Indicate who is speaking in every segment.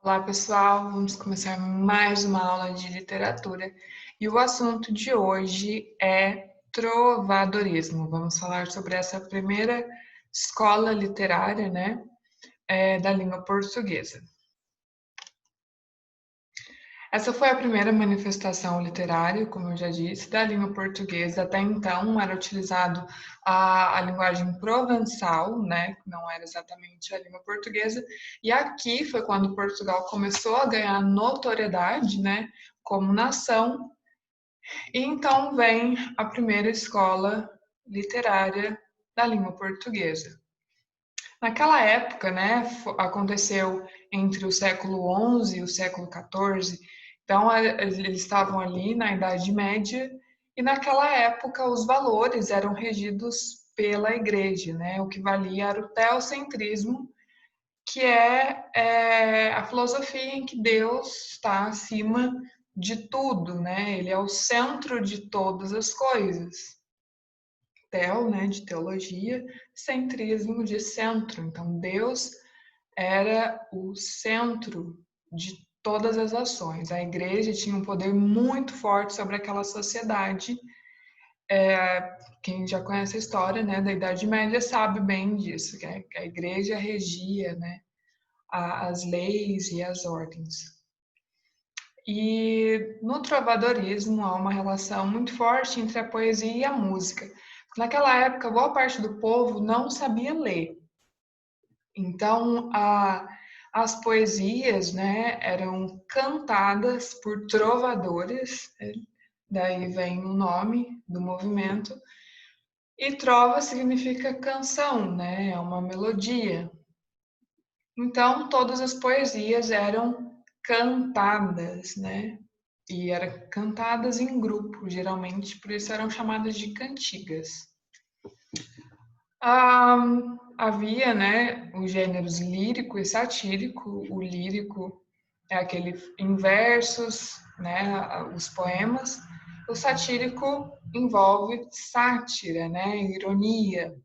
Speaker 1: Olá, pessoal. Vamos começar mais uma aula de literatura e o assunto de hoje é trovadorismo. Vamos falar sobre essa primeira escola literária, né, da língua portuguesa. Essa foi a primeira manifestação literária, como eu já disse, da língua portuguesa. Até então era utilizado a linguagem provençal, né, que não era exatamente a língua portuguesa. E aqui foi quando Portugal começou a ganhar notoriedade, né, como nação. E então vem a primeira escola literária da língua portuguesa. Naquela época, né, aconteceu entre o século XI e o século XIV, então eles estavam ali na Idade Média, e naquela época os valores eram regidos pela Igreja, né, o que valia era o teocentrismo, que é a filosofia em que Deus está acima de tudo, né, ele é o centro de todas as coisas. Tel, né, de teologia, centrismo de centro. Então, Deus era o centro de todas as ações. A igreja tinha um poder muito forte sobre aquela sociedade. Quem já conhece a história, né, da Idade Média sabe bem disso, que a igreja regia, né, as leis e as ordens. E no trovadorismo há uma relação muito forte entre a poesia e a música. Naquela época, boa parte do povo não sabia ler. Então, as poesias, né, eram cantadas por trovadores, né? Daí vem o nome do movimento. E trova significa canção, né, é uma melodia. Então, todas as poesias eram cantadas, né? E eram cantadas em grupo, geralmente, por isso eram chamadas de cantigas. Havia, né, os gêneros lírico e satírico. O lírico é aquele em versos, né, os poemas. O satírico envolve sátira, né, ironia.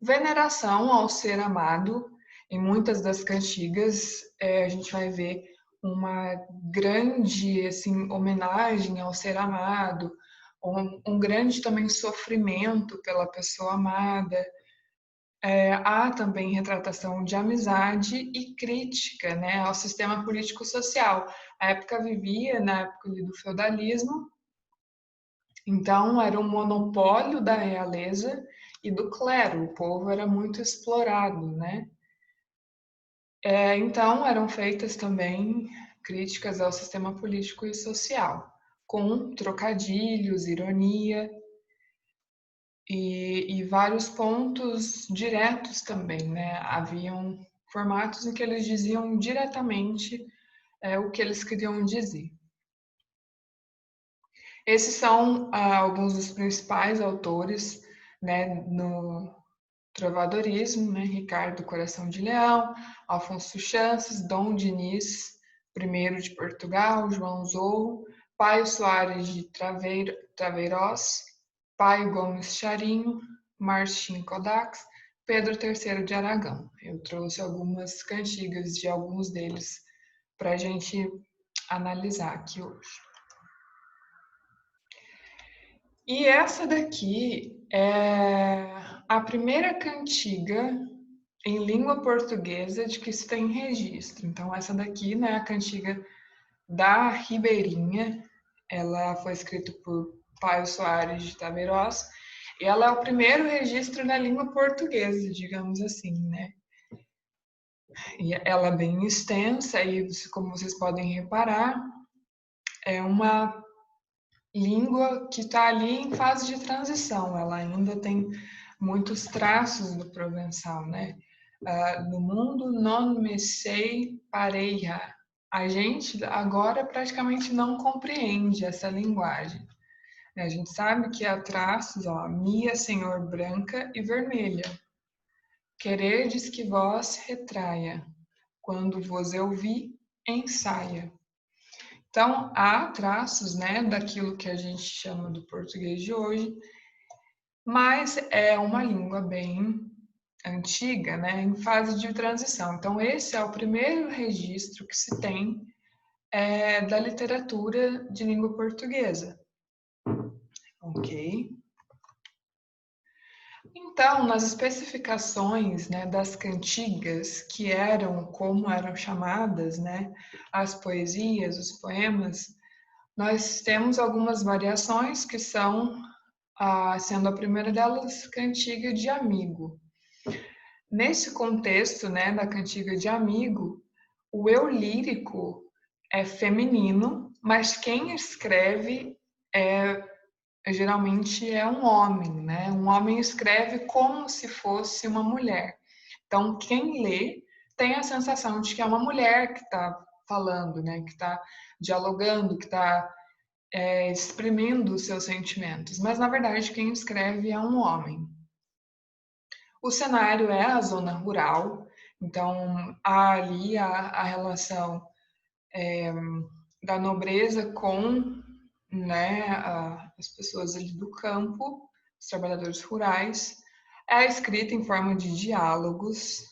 Speaker 1: Veneração ao ser amado. Em muitas das cantigas, a gente vai ver uma grande assim, homenagem ao ser amado, um grande também sofrimento pela pessoa amada. Há também retratação de amizade e crítica, né, ao sistema político-social. A época vivia na época do feudalismo, então era um monopólio da realeza e do clero, o povo era muito explorado, né? Então eram feitas também críticas ao sistema político e social, com trocadilhos, ironia e vários pontos diretos também, né? Haviam formatos em que eles diziam diretamente o que eles queriam dizer. Esses são alguns dos principais autores, né, no trovadorismo, né? Ricardo Coração de Leão, Afonso Chances, Dom Diniz I de Portugal, João Zorro, Paio Soares de Traveiroz, Paio Gomes Charinho, Martim Kodax, Pedro III de Aragão. Eu trouxe algumas cantigas de alguns deles para a gente analisar aqui hoje. E essa daqui é a primeira cantiga em língua portuguesa de que se tem registro. Então, essa daqui, né, a cantiga da Ribeirinha, ela foi escrita por Paio Soares de Taveiroz, e ela é o primeiro registro na língua portuguesa, digamos assim, né? E ela é bem extensa e, como vocês podem reparar, é uma língua que está ali em fase de transição. Ela ainda tem muitos traços do provençal, né? No mundo non me sei pareja. A gente agora praticamente não compreende essa linguagem. A gente sabe que há traços, ó, Mia, Senhor, branca e vermelha. Queredes que vós retraia, quando vos eu vi, ensaia. Então, há traços, né, daquilo que a gente chama do português de hoje, mas é uma língua bem antiga, né, em fase de transição. Então, esse é o primeiro registro que se tem da literatura de língua portuguesa. Ok? Então, nas especificações, né, das cantigas, que eram como eram chamadas, né, as poesias, os poemas, nós temos algumas variações que são, sendo a primeira delas, cantiga de amigo. Nesse contexto, né, da cantiga de amigo, o eu lírico é feminino, mas quem escreve geralmente é um homem, né? Um homem escreve como se fosse uma mulher. Então, quem lê tem a sensação de que é uma mulher que está falando, né? Que está dialogando, que está exprimindo os seus sentimentos. Mas, na verdade, quem escreve é um homem. O cenário é a zona rural, então há ali a relação da nobreza com, né, as pessoas ali do campo, os trabalhadores rurais. É escrita em forma de diálogos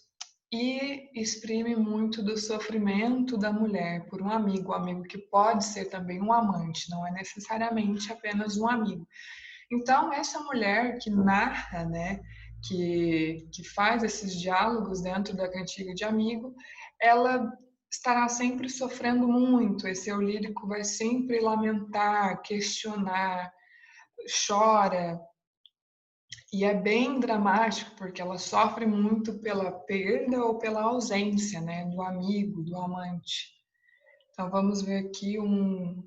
Speaker 1: e exprime muito do sofrimento da mulher por um amigo que pode ser também um amante, não é necessariamente apenas um amigo. Então, essa mulher que narra, né, que faz esses diálogos dentro da cantiga de amigo, ela estará sempre sofrendo muito. Esse eu lírico vai sempre lamentar, questionar, chora. E é bem dramático, porque ela sofre muito pela perda ou pela ausência, né, do amigo, do amante. Então, vamos ver aqui um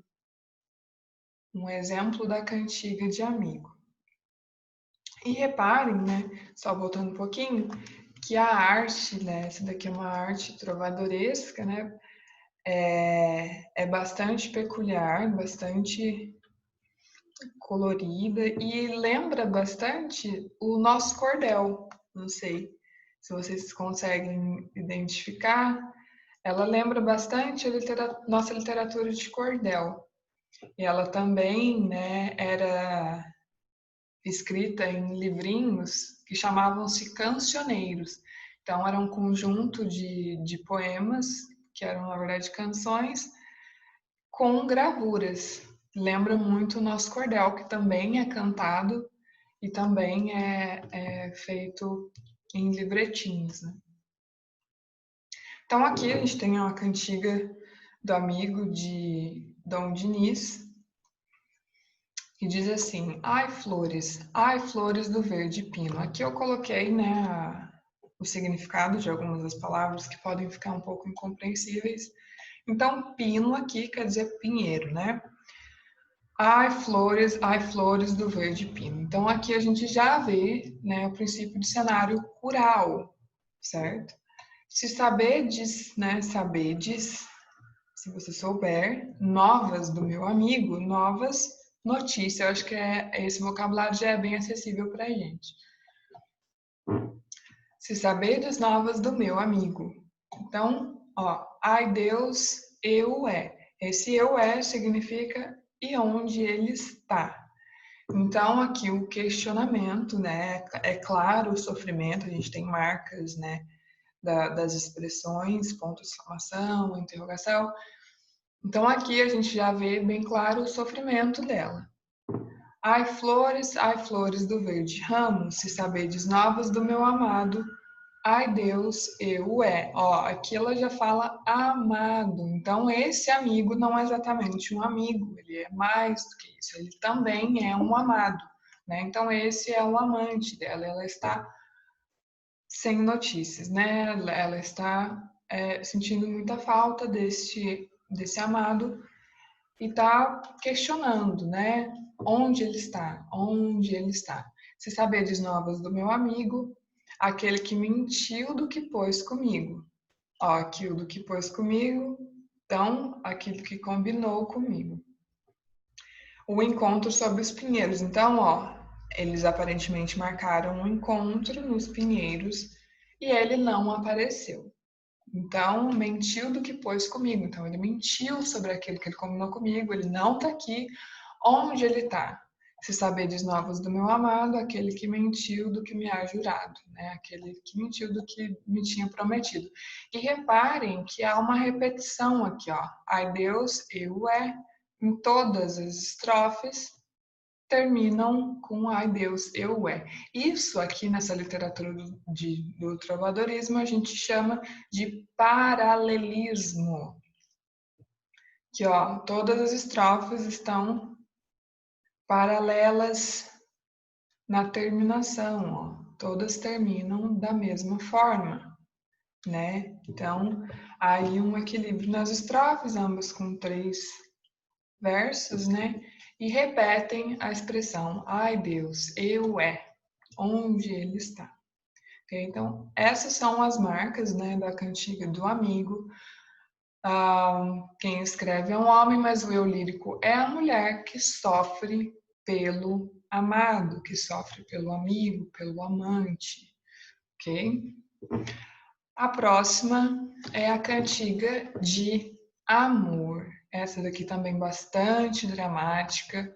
Speaker 1: exemplo da cantiga de amigo. E reparem, né, só voltando um pouquinho, que a arte, né, essa daqui é uma arte trovadoresca, né, é bastante peculiar, bastante colorida e lembra bastante o nosso cordel. Não sei se vocês conseguem identificar. Ela lembra bastante a nossa literatura de cordel. E ela também, né, era escrita em livrinhos que chamavam-se cancioneiros. Então, era um conjunto de poemas, que eram, na verdade, canções, com gravuras. Lembra muito o nosso cordel, que também é cantado e também é feito em livretinhos. Né? Então, aqui a gente tem uma cantiga do amigo de Dom Diniz, que diz assim: ai flores do verde pino. Aqui eu coloquei, né, o significado de algumas das palavras que podem ficar um pouco incompreensíveis. Então, pino aqui quer dizer pinheiro, né? Ai flores do verde pino. Então, aqui a gente já vê, né, o princípio de cenário rural, certo? Se sabedes, né, sabedes, se você souber, novas do meu amigo, novas notícias. Eu acho que esse vocabulário já é bem acessível para a gente. Se sabedes novas do meu amigo. Então, ó, ai Deus, eu é. Esse eu é significa e onde ele está. Então, aqui o questionamento, né? É claro o sofrimento, a gente tem marcas, né? Das expressões, ponto de exclamação, interrogação. Então, aqui a gente já vê bem claro o sofrimento dela. Ai, flores do verde ramo, se sabedes novas do meu amado. Ai, Deus, eu é. Ó, aqui ela já fala amado. Então, esse amigo não é exatamente um amigo, ele é mais do que isso. Ele também é um amado, né? Então, esse é o amante dela. Ela está sem notícias, né? Ela está sentindo muita falta desse amado e está questionando, né? Onde ele está? Onde ele está? Se saberes novas do meu amigo, aquele que mentiu do que pôs comigo. Ó, aquilo do que pôs comigo, então aquilo que combinou comigo. O encontro sob os pinheiros. Então, ó, eles aparentemente marcaram um encontro nos pinheiros e ele não apareceu. Então, mentiu do que pôs comigo. Então, ele mentiu sobre aquilo que ele combinou comigo. Ele não está aqui. Onde ele está? Se sabedes novas do meu amado, aquele que mentiu do que me há jurado, né? Aquele que mentiu do que me tinha prometido. E reparem que há uma repetição aqui, ó. Ai Deus, eu é, em todas as estrofes, terminam com ai Deus, eu é. Isso aqui nessa literatura do trovadorismo a gente chama de paralelismo. Que ó, todas as estrofes estão paralelas na terminação, ó. Todas terminam da mesma forma, né? Então, aí um equilíbrio nas estrofes, ambas com 3 versos, né? E repetem a expressão, ai Deus, eu é, onde ele está. Okay? Então, essas são as marcas, né, da cantiga do amigo. Quem escreve é um homem, mas o eu lírico é a mulher que sofre pelo amado, que sofre pelo amigo, pelo amante, ok? A próxima é a cantiga de amor. Essa daqui também bastante dramática.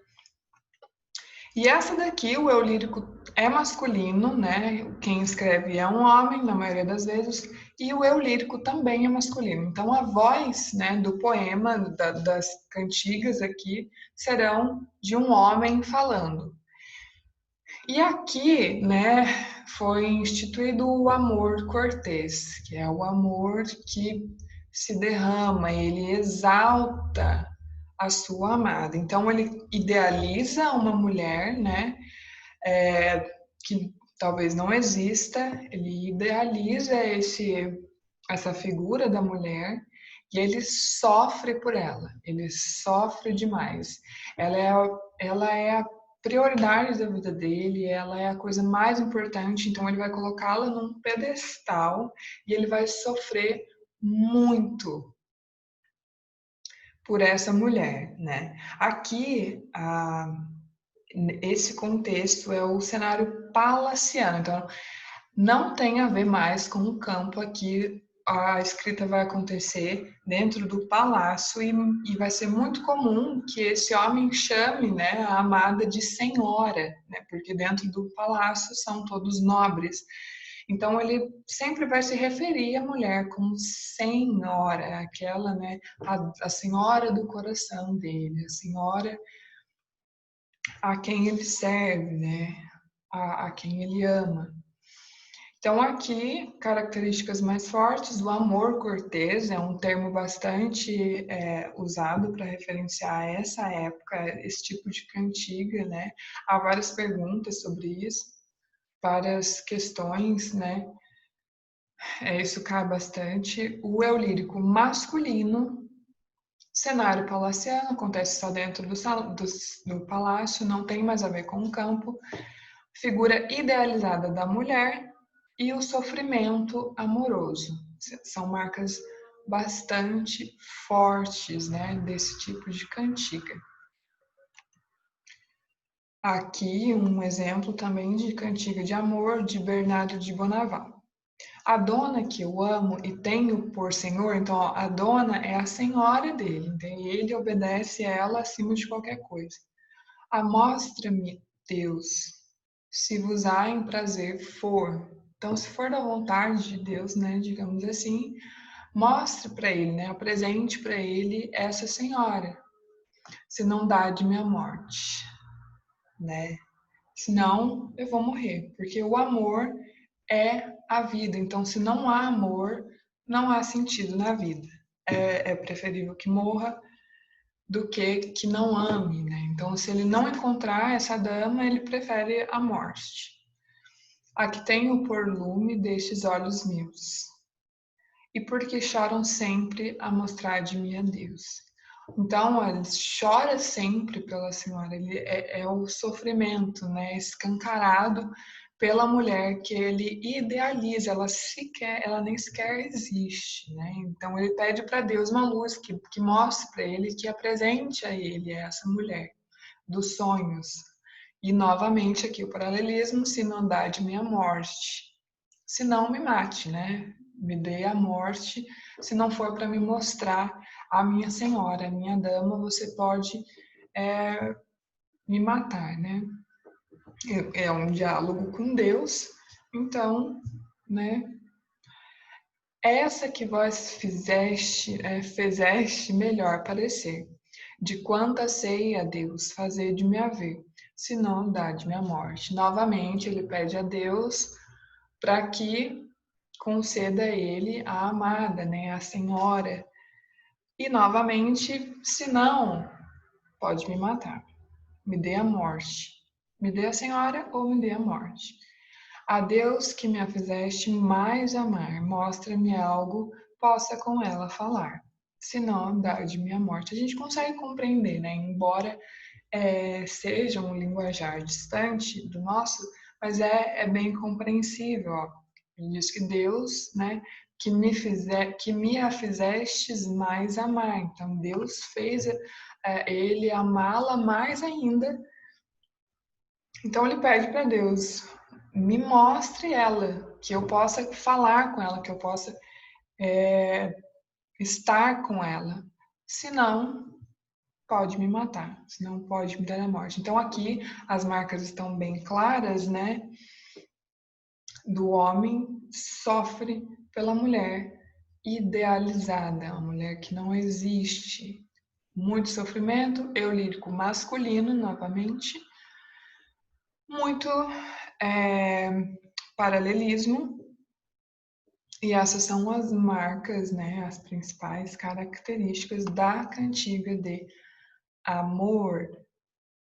Speaker 1: E essa daqui, o eu lírico é masculino, né? Quem escreve é um homem, na maioria das vezes, e o eu lírico também é masculino. Então, a voz, né, do poema, das cantigas aqui, serão de um homem falando. E aqui, né, foi instituído o amor cortês, que é o amor que se derrama, ele exalta a sua amada. Então, ele idealiza uma mulher, né, que talvez não exista, ele idealiza essa figura da mulher e ele sofre por ela, ele sofre demais. Ela é a prioridade da vida dele, ela é a coisa mais importante, então ele vai colocá-la num pedestal e ele vai sofrer muito por essa mulher, né? Aqui, esse contexto é o cenário palaciano, então não tem a ver mais com o campo aqui. A escrita vai acontecer dentro do palácio e vai ser muito comum que esse homem chame, né, a amada de senhora, né, porque dentro do palácio são todos nobres. Então ele sempre vai se referir à mulher como senhora, aquela, né, a senhora do coração dele, a senhora a quem ele serve, né, a quem ele ama. Então, aqui, características mais fortes, o amor cortês é um termo bastante usado para referenciar essa época, esse tipo de cantiga, né? Há várias perguntas sobre isso, várias questões, né? Isso cai bastante. O eu lírico masculino, cenário palaciano, acontece só dentro do palácio, não tem mais a ver com o campo. Figura idealizada da mulher, e o sofrimento amoroso. São marcas bastante fortes, né, desse tipo de cantiga. Aqui um exemplo também de cantiga de amor de Bernardo de Bonaval. A dona que eu amo e tenho por senhor, então ó, a dona é a senhora dele, então ele obedece a ela acima de qualquer coisa. Amostra-me, Deus, se vos há em prazer for. Então, se for da vontade de Deus, né, digamos assim, mostre para ele, né, apresente para ele essa senhora, se não dá de minha morte, né? Senão eu vou morrer, porque o amor é a vida. Então, se não há amor, não há sentido na vida. É preferível que morra do que não ame, né? Então, se ele não encontrar essa dama, ele prefere a morte. Aqui tenho o porlume destes olhos meus, e porque choram sempre a mostrar-me a Deus. Então, ele chora sempre pela senhora, ele é o sofrimento, né, escancarado pela mulher que ele idealiza, ela nem sequer existe, né? Então ele pede para Deus uma luz que mostre para ele, que apresente a ele essa mulher dos sonhos. E novamente aqui o paralelismo, se não dá de minha morte, se não me mate, né? Me dê a morte, se não for para me mostrar a minha senhora, a minha dama, você pode me matar, né? É um diálogo com Deus, então, né? Essa que vós fizeste melhor parecer, de quanta sei a Deus, fazei-me haver, senão dá-me a morte. Novamente, ele pede a Deus para que conceda a ele a amada, né, a senhora. E novamente, se não, pode me matar, me dê a morte. Me dê a senhora ou me dê a morte. A Deus que me a fizeste mais amar, mostra-me algo, possa com ela falar. Se não, dá-de-me a morte. A gente consegue compreender, né? Embora seja um linguajar distante do nosso, mas é bem compreensível. Ó. Ele diz que Deus, né, que me a fizestes mais amar. Então Deus fez ele amá-la mais ainda. Então ele pede para Deus, me mostre ela, que eu possa falar com ela, que eu possa estar com ela. Se não, pode me matar, se não pode me dar a morte. Então aqui as marcas estão bem claras, né? Do homem sofre pela mulher idealizada, a mulher que não existe. Muito sofrimento, eu lírico masculino, novamente. Muito paralelismo. E essas são as marcas, né, as principais características da cantiga de amor.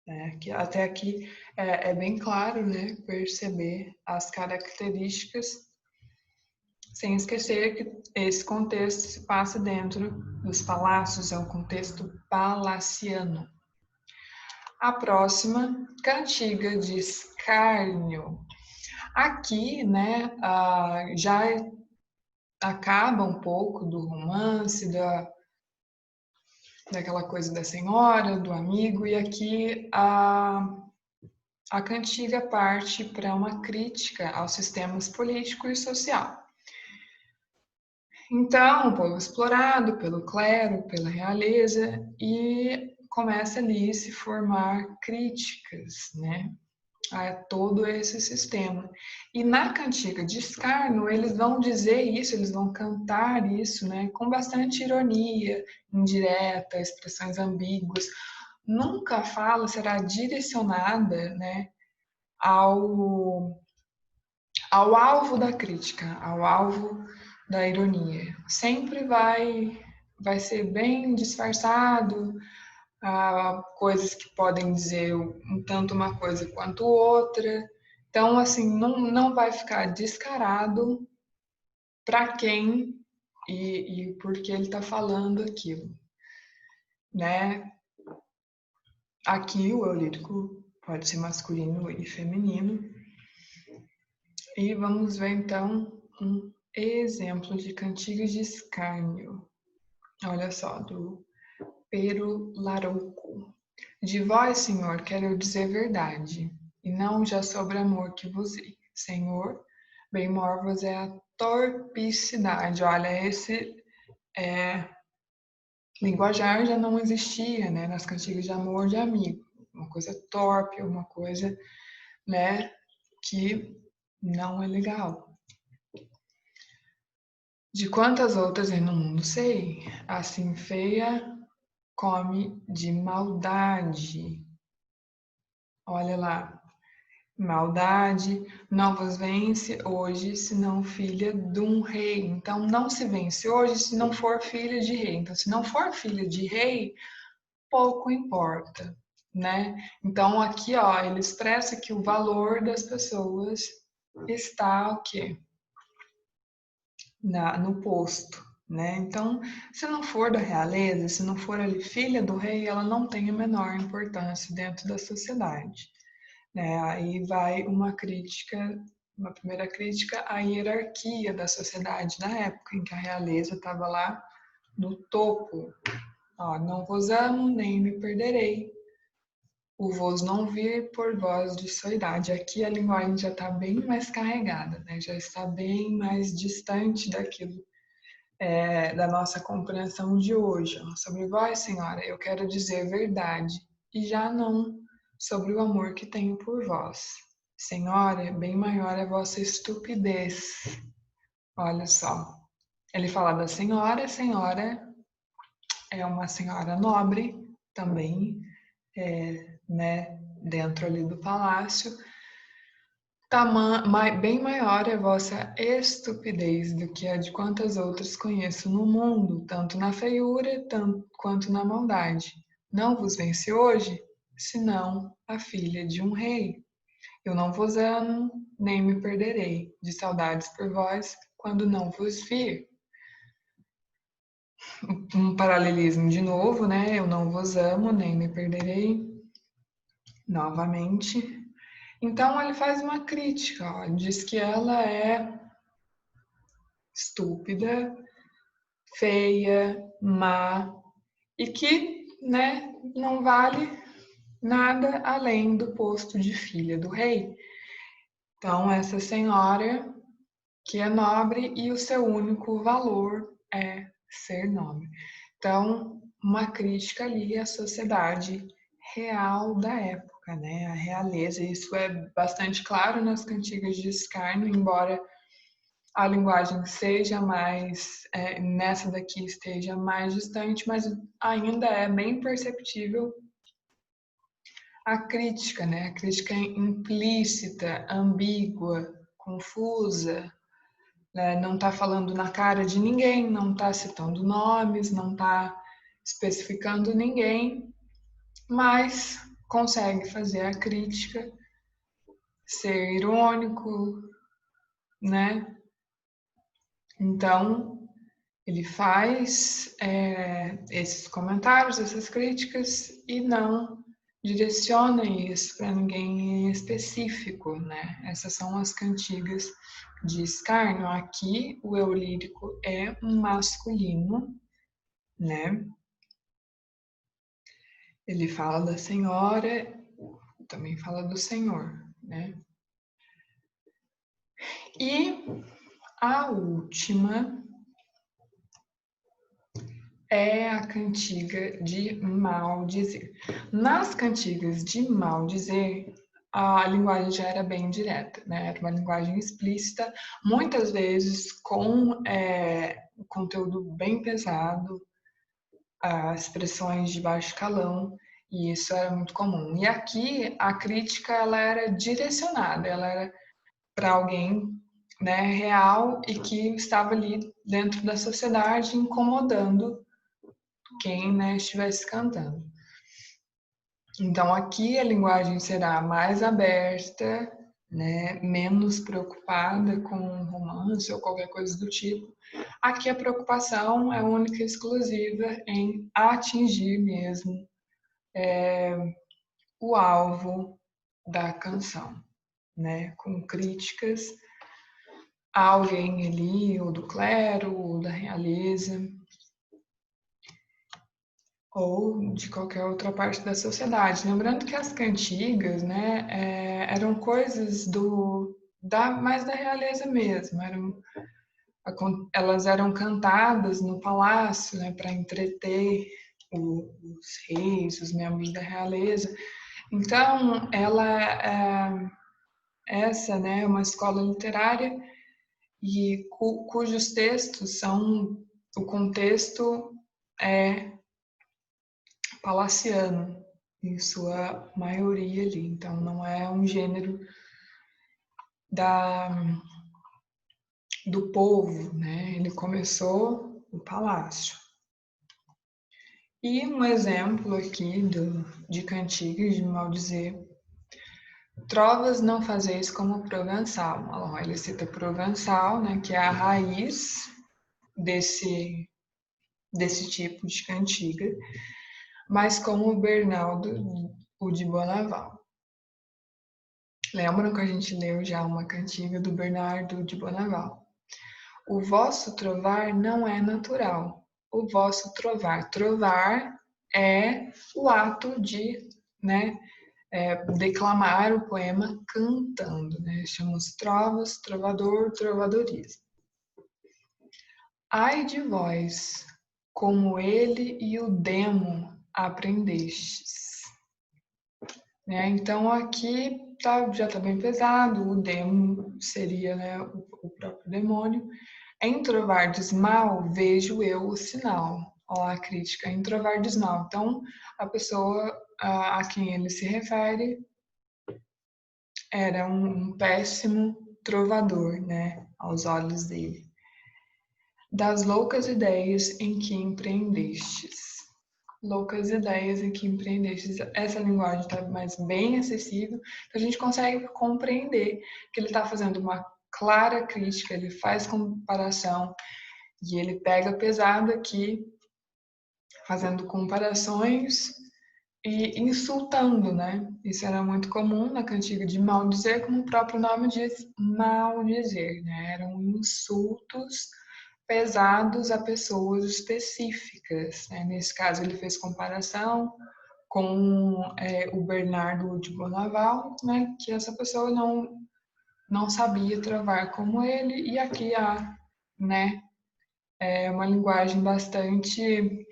Speaker 1: Né, que até aqui é bem claro, né, perceber as características, sem esquecer que esse contexto se passa dentro dos palácios, é um contexto palaciano. A próxima, cantiga de escárnio. Aqui, né, já acaba um pouco do romance, daquela coisa da senhora, do amigo, e aqui a cantiga parte para uma crítica aos sistemas político e social. Então, o povo explorado pelo clero, pela realeza, e começa ali a se formar críticas, né, a todo esse sistema. E na cantiga de escárnio, eles vão dizer isso, eles vão cantar isso, né, com bastante ironia, indireta, expressões ambíguas. Nunca a fala será direcionada, né, ao alvo da crítica, ao alvo da ironia. Sempre vai ser bem disfarçado, coisas que podem dizer um tanto uma coisa quanto outra. Então, assim, não vai ficar descarado para quem e por que ele está falando aquilo, né? Aqui o eu lírico pode ser masculino e feminino. E vamos ver então um exemplo de cantiga de escárnio. Olha só, do Pero Larouco. De vós, Senhor, quero eu dizer verdade, e não já sobre amor que vos dei. Senhor, bem maior vos é a torpicidade. Olha, esse linguajar já não existia, né, nas cantigas de amor de amigo. Uma coisa torpe, uma coisa, né, que não é legal. De quantas outras eu no mundo sei, assim feia come de maldade. Olha lá, maldade não vos vence hoje, senão filha de um rei. Então, não se vence hoje se não for filha de rei. Então, se não for filha de rei, pouco importa, né? Então, aqui, ó, ele expressa que o valor das pessoas está o quê? No posto, né? Então, se não for da realeza, se não for ali filha do rei, ela não tem a menor importância dentro da sociedade, né? Aí vai uma crítica, uma primeira crítica à hierarquia da sociedade na época em que a realeza estava lá no topo. Ó, não vos amo, nem me perderei. O vos não vir por vós de sua idade. Aqui a linguagem já está bem mais carregada, né? Já está bem mais distante daquilo da nossa compreensão de hoje. Sobre vós, Senhora, eu quero dizer verdade, e já não sobre o amor que tenho por vós. Senhora, bem maior é vossa estupidez. Olha só. Ele fala da senhora, a senhora é uma senhora nobre também, né, dentro ali do palácio. Bem maior é vossa estupidez do que a de quantas outras conheço no mundo, tanto na feiura quanto na maldade. Não vos venci hoje, senão a filha de um rei. Eu não vos amo, nem me perderei de saudades por vós, quando não vos vir. Um paralelismo de novo, né? Eu não vos amo, nem me perderei. Novamente. Então ele faz uma crítica, ó, diz que ela é estúpida, feia, má e que, né, não vale nada além do posto de filha do rei. Então essa senhora que é nobre e o seu único valor é ser nobre. Então, uma crítica ali à sociedade real da época, né? A realeza. Isso é bastante claro nas cantigas de escárnio, embora a linguagem seja mais, nessa daqui esteja mais distante, mas ainda é bem perceptível a crítica, né? A crítica implícita, ambígua, confusa, né? Não está falando na cara de ninguém, não está citando nomes, não está especificando ninguém, mas consegue fazer a crítica, ser irônico, né? Então, ele faz esses comentários, essas críticas e não direciona isso para ninguém em específico, né? Essas são as cantigas de escárnio. Aqui o eu lírico é masculino, né? Ele fala da senhora, também fala do senhor, né? E a última é a cantiga de maldizer. Nas cantigas de maldizer, a linguagem já era bem direta, né? Era uma linguagem explícita, muitas vezes com conteúdo bem pesado, as expressões de baixo calão, e isso era muito comum. E aqui a crítica ela era direcionada, ela era para alguém, né, real e que estava ali dentro da sociedade incomodando quem, né, estivesse cantando. Então aqui a linguagem será mais aberta, né, menos preocupada com romance ou qualquer coisa do tipo. Aqui a preocupação é única e exclusiva em atingir mesmo o alvo da canção, né, com críticas a alguém ali, ou do clero, ou da realeza, ou de qualquer outra parte da sociedade. Lembrando que as cantigas, né, eram coisas mais da realeza mesmo, elas eram cantadas no palácio, né, para entreter os reis, os membros da realeza. Então, essa, né, é uma escola literária e cujos textos são, o contexto é palaciano, em sua maioria ali. Então, não é um gênero da, do povo, né? Ele começou no palácio. E um exemplo aqui de cantigas de maldizer. Trovas não fazeis como Provençal. Ele cita Provençal, né, que é a raiz desse tipo de cantiga, mas como o Bernardo, o de Bonaval. Lembram que a gente leu já uma cantiga do Bernardo de Bonaval? O vosso trovar não é natural. O vosso trovar. Trovar é o ato de, né, declamar o poema cantando, né? Chamamos trovas, trovador, trovadorismo. Ai de vós, como ele e o demo aprendestes. né? Então aqui já está bem pesado, o demo seria, né, o próprio demônio. Em trovardes mal, vejo eu o sinal. Ó, a crítica, em trovardes mal. Então, a pessoa a quem ele se refere era um péssimo trovador, né, aos olhos dele. Das loucas ideias em que empreendestes. Loucas ideias em que empreendestes. Essa linguagem está mais bem acessível, então a gente consegue compreender que ele está fazendo uma clara crítica, ele faz comparação e ele pega pesado aqui, fazendo comparações e insultando, né? Isso era muito comum na cantiga de maldizer, como o próprio nome diz, maldizer, né? Eram insultos pesados a pessoas específicas, né? Nesse caso, ele fez comparação com o Bernardo de Bonaval, né? Que essa pessoa não sabia travar como ele, e aqui há, né? É uma linguagem bastante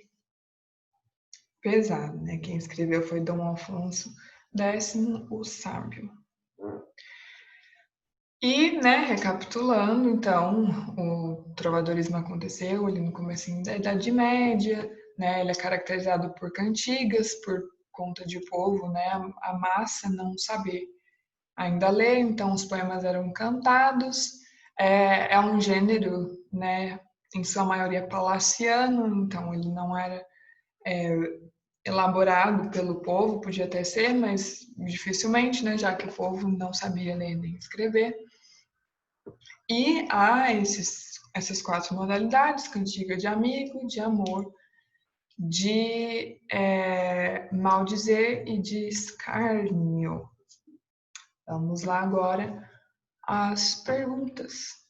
Speaker 1: pesada, né? Quem escreveu foi Dom Afonso X, o Sábio. E, né, recapitulando, então, o trovadorismo aconteceu ali no começo da Idade Média, né? Ele é caracterizado por cantigas, por conta de o povo, né, a massa não saber ainda ler, então os poemas eram cantados. É um gênero, né, em sua maioria palaciano, então ele não era elaborado pelo povo, podia até ser, mas dificilmente, né, já que o povo não sabia ler nem escrever. E há essas quatro modalidades: cantiga de amigo, de amor, de maldizer e de escárnio. Vamos lá agora às perguntas.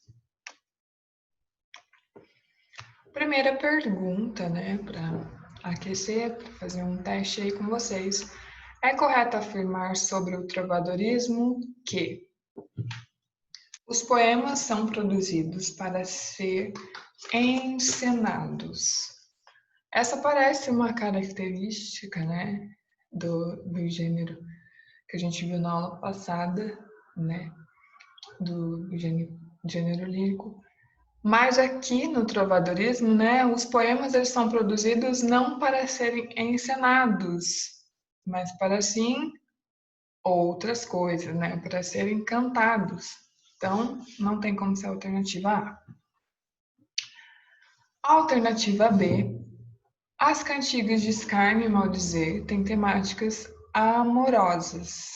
Speaker 1: Primeira pergunta, né, para aquecer, para fazer um teste aí com vocês. É correto afirmar sobre o trovadorismo que os poemas são produzidos para ser encenados? Essa parece uma característica, né, do gênero que a gente viu na aula passada, né, do gênero lírico. Mas aqui no trovadorismo, né, os poemas eles são produzidos não para serem encenados, mas para sim outras coisas, né, para serem cantados. Então, não tem como ser a alternativa A. A alternativa B, as cantigas de escárnio e maldizer têm temáticas amorosas.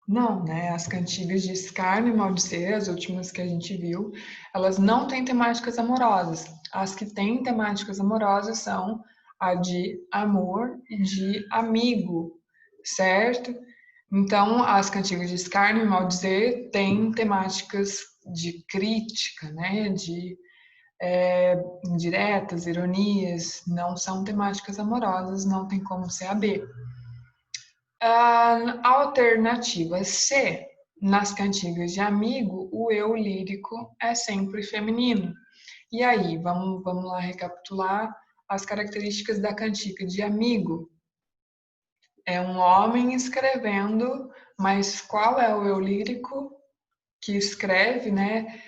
Speaker 1: Não, né? As cantigas de escárnio e maldizer, as últimas que a gente viu, elas não têm temáticas amorosas. As que têm temáticas amorosas são a de amor e de amigo, certo? Então, as cantigas de escárnio e maldizer têm temáticas de crítica, né? De indiretas, ironias, não são temáticas amorosas, não tem como ser a B. A alternativa C, nas cantigas de amigo, o eu lírico é sempre feminino. E aí, vamos lá recapitular as características da cantiga de amigo. É um homem escrevendo, mas qual é o eu lírico que escreve, né,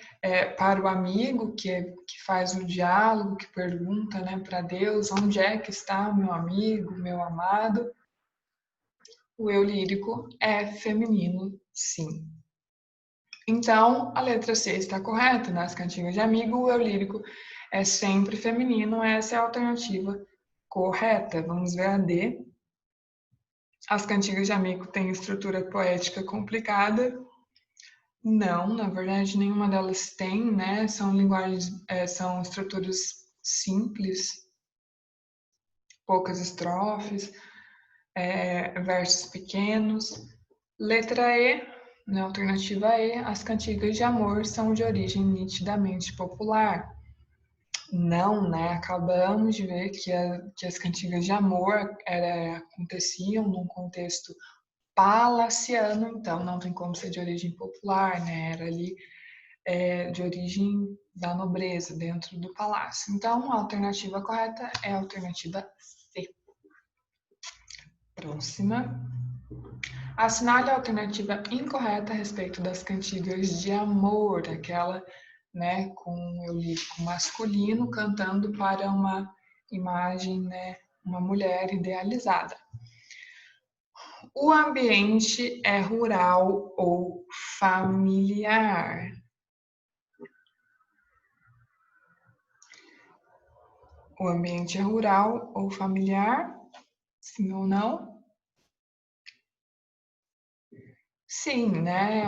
Speaker 1: para o amigo, que faz o diálogo, que pergunta, né, para Deus, onde é que está o meu amigo, meu amado? O eu lírico é feminino, sim. Então, a letra C está correta. Nas cantigas de amigo, o eu lírico é sempre feminino. Essa é a alternativa correta. Vamos ver a D. As cantigas de amigo têm estrutura poética complicada. Não, na verdade, nenhuma delas tem, né? São linguagens, são estruturas simples, poucas estrofes, versos pequenos. Letra E, na alternativa E, as cantigas de amor são de origem nitidamente popular. Não, né? Acabamos de ver que as cantigas de amor aconteciam num contexto palaciano, então não tem como ser de origem popular, né? Era ali de origem da nobreza, dentro do palácio. Então, a alternativa correta é a alternativa C. Próxima. Assinale a alternativa incorreta a respeito das cantigas de amor, aquela, né, com eu lírico masculino cantando para uma imagem, né, uma mulher idealizada. O ambiente é rural ou familiar? O ambiente é rural ou familiar? Sim ou não? Sim, né?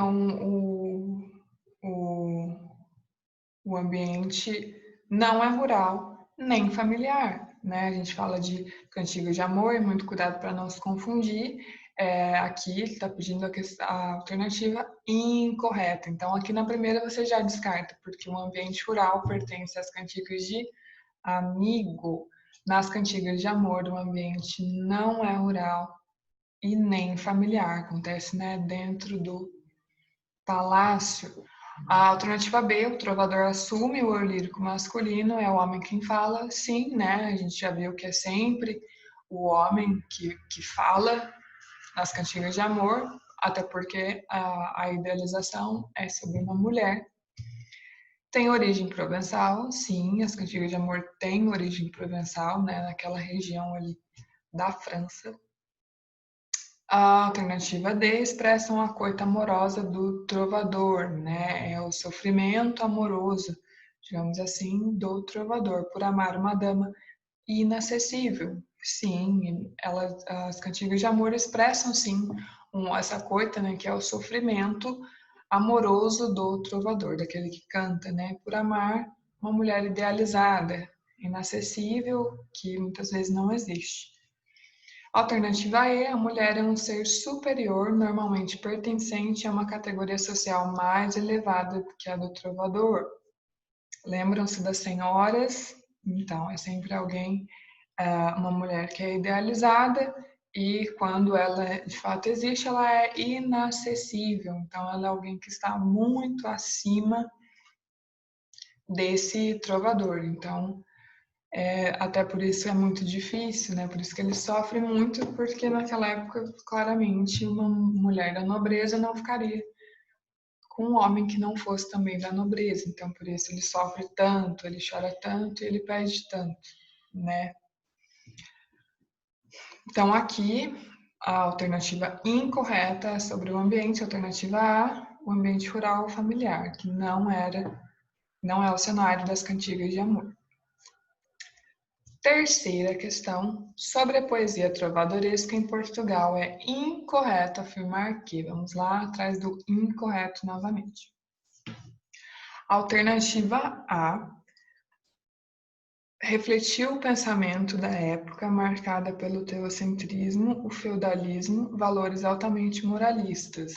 Speaker 1: O ambiente não é rural nem familiar, né? A gente fala de cantiga de amor, muito cuidado para não se confundir. Aqui está pedindo a alternativa incorreta. Então, aqui na primeira você já descarta, porque o ambiente rural pertence às cantigas de amigo. Nas cantigas de amor, o ambiente não é rural e nem familiar. Acontece, né, dentro do palácio. A alternativa B, o trovador assume o eu lírico masculino, é o homem quem fala. Sim, né? A gente já viu que é sempre o homem que fala nas cantigas de amor, até porque a idealização é sobre uma mulher. Tem origem provençal, sim, as cantigas de amor têm origem provençal, né? Naquela região ali da França. A alternativa D expressam a coita amorosa do trovador, né? É o sofrimento amoroso, digamos assim, do trovador por amar uma dama inacessível. Sim, as cantigas de amor expressam sim essa coita, né? Que é o sofrimento amoroso do trovador, daquele que canta, né? Por amar uma mulher idealizada, inacessível, que muitas vezes não existe. Alternativa E, a mulher é um ser superior, normalmente pertencente a uma categoria social mais elevada que a do trovador. Lembram-se das senhoras? Então, é sempre alguém, uma mulher que é idealizada e quando ela de fato existe, ela é inacessível. Então, ela é alguém que está muito acima desse trovador. Então, até por isso é muito difícil, né? Por isso que ele sofre muito, porque naquela época, claramente, uma mulher da nobreza não ficaria com um homem que não fosse também da nobreza. Então, por isso ele sofre tanto, ele chora tanto e ele pede tanto, né? Então, aqui, a alternativa incorreta é sobre o ambiente, a alternativa A, o ambiente rural familiar, que não é o cenário das cantigas de amor. Terceira questão, sobre a poesia trovadoresca em Portugal, é incorreto afirmar que, vamos lá, atrás do incorreto novamente. Alternativa A, refletiu o pensamento da época marcada pelo teocentrismo, o feudalismo, valores altamente moralistas.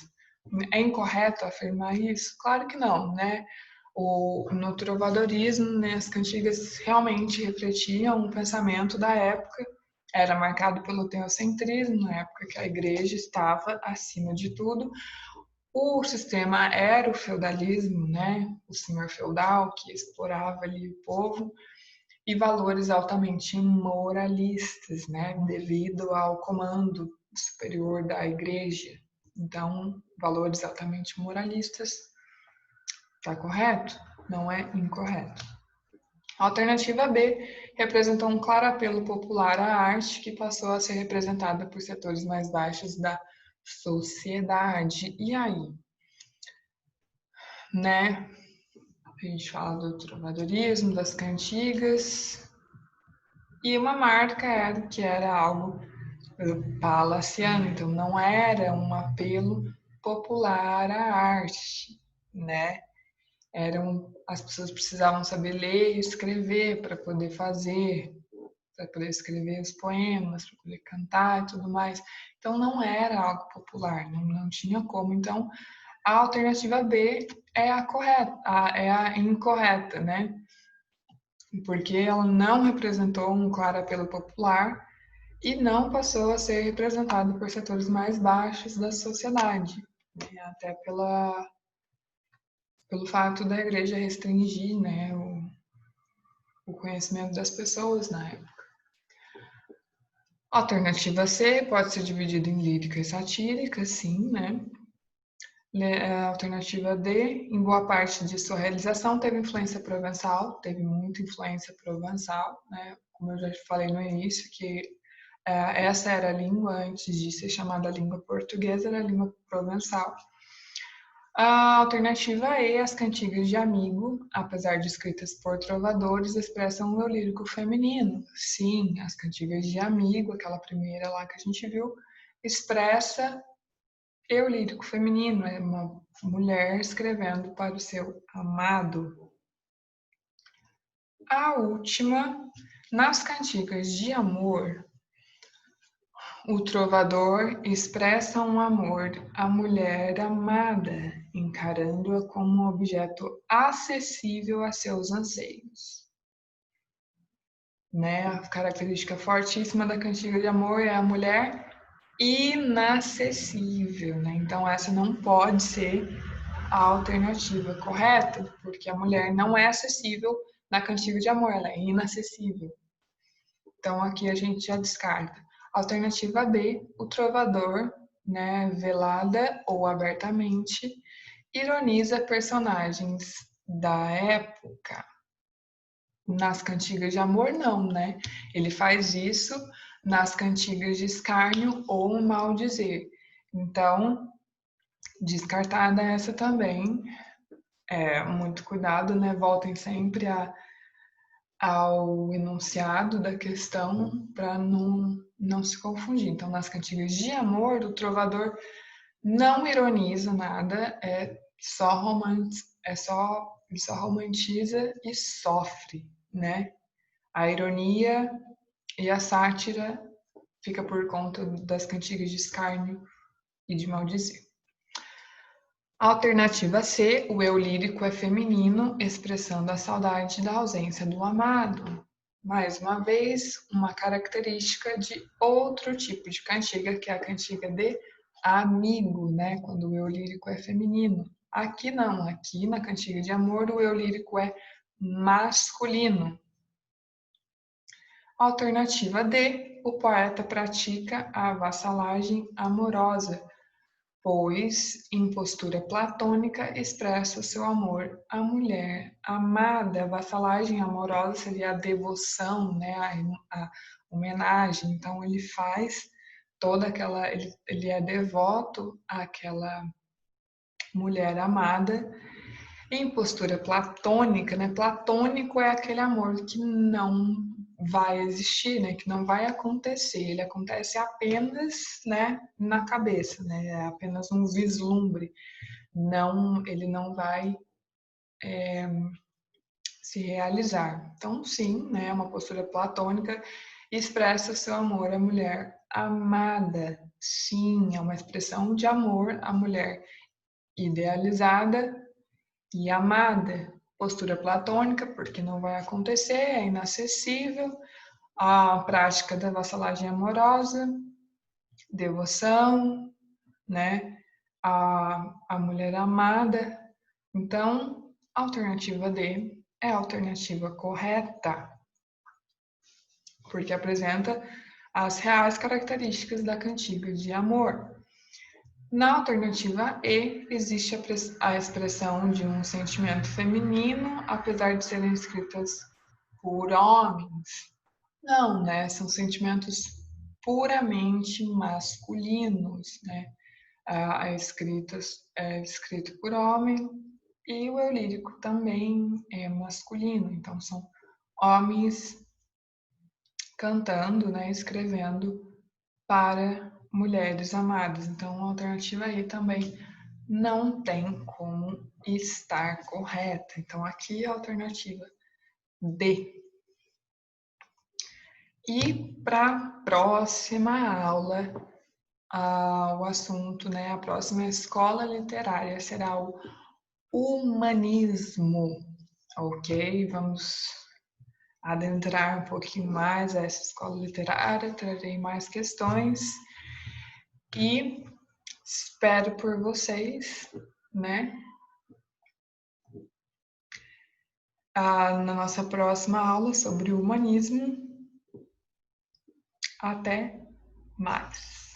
Speaker 1: É incorreto afirmar isso? Claro que não, né? No trovadorismo, né, as cantigas realmente refletiam o pensamento da época, era marcado pelo teocentrismo, na época que a igreja estava acima de tudo. O sistema era o feudalismo, né, o senhor feudal que explorava ali o povo, e valores altamente moralistas, né, devido ao comando superior da igreja. Então, valores altamente moralistas. Está correto? Não é incorreto. A alternativa B representou um claro apelo popular à arte que passou a ser representada por setores mais baixos da sociedade. E aí? Né? A gente fala do trovadorismo, das cantigas. E uma marca era que era algo palaciano, então não era um apelo popular à arte, né? As pessoas precisavam saber ler e escrever para poder fazer, para poder escrever os poemas, para poder cantar e tudo mais. Então não era algo popular, não tinha como. Então a alternativa B é a correta, é a incorreta, né? Porque ela não representou um claro apelo popular e não passou a ser representada por setores mais baixos da sociedade, né? Até pelo fato da igreja restringir, né, o conhecimento das pessoas na época. Alternativa C pode ser dividida em lírica e satírica, sim, né? Alternativa D, em boa parte de sua realização, teve influência provençal, teve muita influência provençal, né? Como eu já falei no início, que essa era a língua, antes de ser chamada língua portuguesa, era a língua provençal. A alternativa E, as cantigas de amigo, apesar de escritas por trovadores, expressam o eu lírico feminino. Sim, as cantigas de amigo, aquela primeira lá que a gente viu, expressa eu lírico feminino, é uma mulher escrevendo para o seu amado. A última, nas cantigas de amor, o trovador expressa um amor à mulher amada, encarando-a como um objeto acessível a seus anseios. Né? A característica fortíssima da cantiga de amor é a mulher inacessível, né? Então essa não pode ser a alternativa correta, porque a mulher não é acessível na cantiga de amor, ela é inacessível. Então aqui a gente já descarta. Alternativa B, o trovador, né, velada ou abertamente, ironiza personagens da época. Nas cantigas de amor, não, né? Ele faz isso nas cantigas de escárnio ou maldizer. Então, descartada essa também. Muito cuidado, né? Voltem sempre ao enunciado da questão para não se confundir. Então, nas cantigas de amor, o trovador não ironiza nada, ele só romantiza e sofre, né? A ironia e a sátira fica por conta das cantigas de escárnio e de maldizer. Alternativa C, o eu lírico é feminino, expressando a saudade da ausência do amado. Mais uma vez, uma característica de outro tipo de cantiga, que é a cantiga de amigo, né? Quando o eu lírico é feminino. Aqui não, aqui na cantiga de amor, o eu lírico é masculino. Alternativa D, o poeta pratica a vassalagem amorosa, pois, em postura platônica, expressa seu amor à mulher amada. A vassalagem amorosa seria a devoção, né, a homenagem. Então, ele faz toda aquela. Ele é devoto àquela mulher amada em postura platônica, né? Platônico é aquele amor que não vai existir, né? Que não vai acontecer. Ele acontece apenas, né, na cabeça, né? É apenas um vislumbre. Não, ele não vai se realizar. Então, sim, né? Uma postura platônica expressa o seu amor à mulher amada. Sim, é uma expressão de amor à mulher idealizada e amada. Postura platônica, porque não vai acontecer, é inacessível. A prática da vassalagem amorosa, devoção, né? A mulher amada. Então, a alternativa D é a alternativa correta, porque apresenta as reais características da cantiga de amor. Na alternativa E, existe a expressão de um sentimento feminino, apesar de serem escritas por homens. Não, né? São sentimentos puramente masculinos, né? É escrito por homem e o eu lírico também é masculino. Então, são homens cantando, né? Escrevendo para mulheres amadas. Então, a alternativa aí também não tem como estar correta. Então, aqui é a alternativa D. E para a próxima aula, o assunto, né, a próxima escola literária será o humanismo, ok? Vamos adentrar um pouquinho mais a essa escola literária, trarei mais questões e espero por vocês, né? Na nossa próxima aula sobre o humanismo. Até mais!